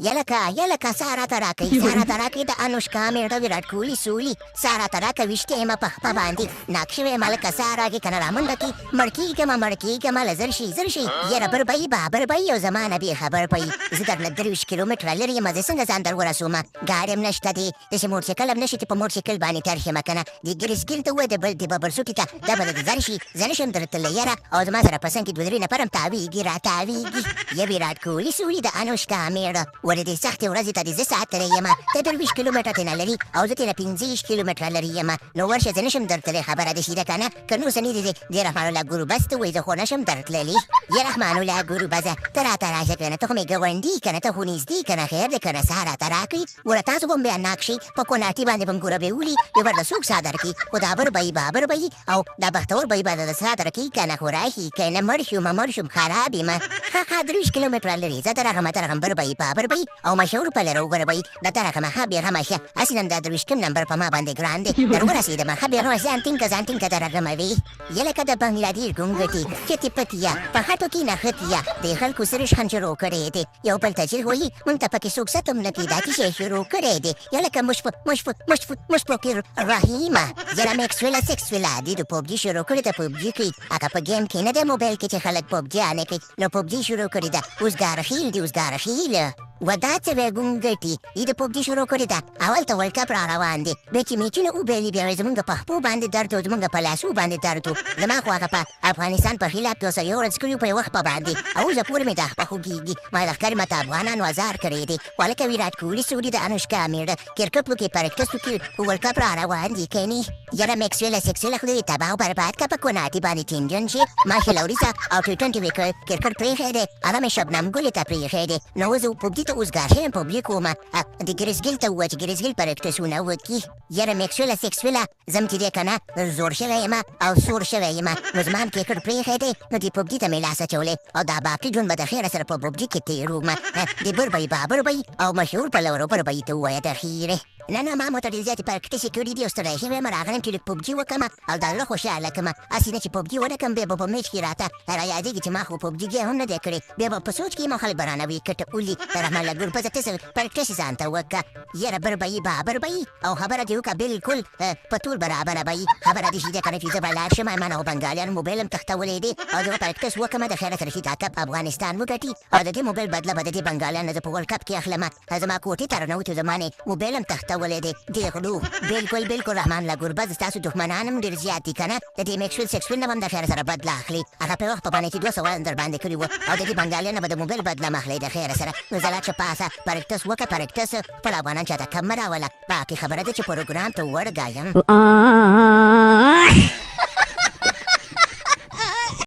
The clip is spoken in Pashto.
یلکه سارا ته راکوي سارا ته راکوي د انوشکا میړه ویراټ کوهلي سولي سارا ته راکوي ویشتې یمه په خپه باندې ناک شوې ملکه سارا کې که نه رامنډه کړي مړ کېږمه له زر شي یره بر به یو زما نه بې خبر به یي زه درنه 23 کیلومتره لرې یم زه څنګه ځان در ورسومه ګاډی هم نشته دی داسې موټرسایکل هم نشي چې په موټرسایکل باندې تېر شمه که نه د ګرسګل ته ووایه د ببرسوټي ته دا به د زر شي زه نشم درتللی یاره او زما سره په څنګ کې 2-3 نفر هم تاویږي راتاویږي یا ویراټ کوهلي سولي د انوشکا میړه ولې دې سختې ورځې ته دې زه ساعت تللی یم ته 23 کیلومتره تېنه لري او زه تېنه 15 کیلومتره لرې یم نو ورشه زه نشم درتلی خبره دې شي ده که نه که نو څه نه دي د رحمان الله ګروبز ته وایي زه خو نشم درتللی یا رحمان الله ګروبزه ته راته راشه که نه ته خو مې ګاونډي که نه ته خو نږدې که نه خیر دی که نه سارا ته راکړي وره تاسو به هم بیا ناک شئ په کوناټي باندې به هم ګوره بیولي یو ورته څوک صادر کړي خو دا بابر به یي او دا بختور به یي به د صادر کړي که نه خو راشي که نه مړ شوم خراب یم ښه 23 کیلومتره لرې زه ته راغلم بر به یي او مشهور پلر وګوره به یي دا ته راغلم ښه بېغمه شه هسې نن دا 23 نمبر په ما باندې ګران دی در ورسېدم ښه بېغمه ځان ټینګه ته راغلم وې یلکه د بنګلادیش ګونګټي چتې پتیا په خټو کې نښتیا د خلکو سره شخند شروع کړی دی یو بل ته چې وایي موږ ته پکې څوک ستم نه کړي دا کیسې شروع کړی دی یلکه مشفق رحیمه یاره میکسویله سیکسویله دې د پوبجي شروع کړې ده پوبجي کوي هغه په ګیم کې نه دی موبایل کې چې خلک پوبجیانې کوي نو پوبجي شروع کړې ده اوزګارخیل و دا څه وی ګونګټي ای د پوبجي شروع کړې ده اول ته ورلډ کپ را روان دی بیا چې میچونه وبیلي بیا وایي زمونږ په خپو باندې درد و زمونږ په لاسو باندې درد و زما خو هغه په افغانستان په خلاف یو څه یو ورځ کړي په یو وخت په باندې او اوسه پورې مې دا خپه خوږېږي ما لښکر ماته افغانانو ازار کړی دی ولکه ویراټ کوهلي سولي د انوشکا میړه کرکټ وکړي پرکټس وکړي ورلډ کپ را روان دی کني یاره میکسویله سیکسویله خدای تباه و برباد که په کوناټي باندې ټینجن شي ماشي لوریسا او T20 وکړ کرکټ پرېښی دی هغه مې شبنم ګلې ته پرېښی دی نو اوس زه پوبجي ته اوزګار شویم پوبجي کومه د ګرسګل ته ووایه چې ګرسګل پرکټسونه وکړي یاره میکسویله سیکسویله زم چې دی که نه زور شوی یم او سور شوی یم نو زما هم کرکټ پرېښی دی نو دې پوبجي ته مې لاس اچولی او دا باقي ژوند به د خیره سره په پوبجي کې تېرومه د بر به یي او مشهور پلور بر به یي ته ووایه د خیرې نه ما مو ته ډېر زیاتې پرکټسې کړي دي او ستړی شوی یم راغلم چې لږ پوبجي وکړم او دا زړه خوشحاله کړم هسې نه چې پوبجي ونه کړم بیا به په میچ کې راته رایادېږي چې ما خو پوبجي ګیم هم نه دی کړی بیا به په سوچ کې یم خلک به رانه ویکټ ولي رحمان الله ګوربزه ته څه پرکټسې ځان ته وکړه یاره بر به یي او خبره دې وکړه بلکل په ټول برابره به یي خبره دې شي دی که نه چې زه به لاړ شم من او بنګالیانو موبایل هم تښتولی دی او زه به پرکټس وکړم د خیره سره چې دا کپ افغانستان وګټي او د دې موبایل بدله به د دې بنګالیانو زه په ورلډ کپ کې اخلم زما کوټې ته رانوتو زما نه موبایل هم تښتولی دی بلکل رحمان الله ګوربز ستاسو دښمنان هم ډېر زیات دي که نه د دې میکسویل سیکسویل نه به هم د خیره سره بدله اخلي هغه په وخت په باندې چې 200 در باندې کړي وه او د دې بنګالیانو به د موبایل بدله هم اخلی د خیره سره نو زه لاړ شه پاسه پرکټس وکړه پرکټس خپل افغانان چاته کم مه راوله باقي خبره ده چې پروګرام ته ورګایم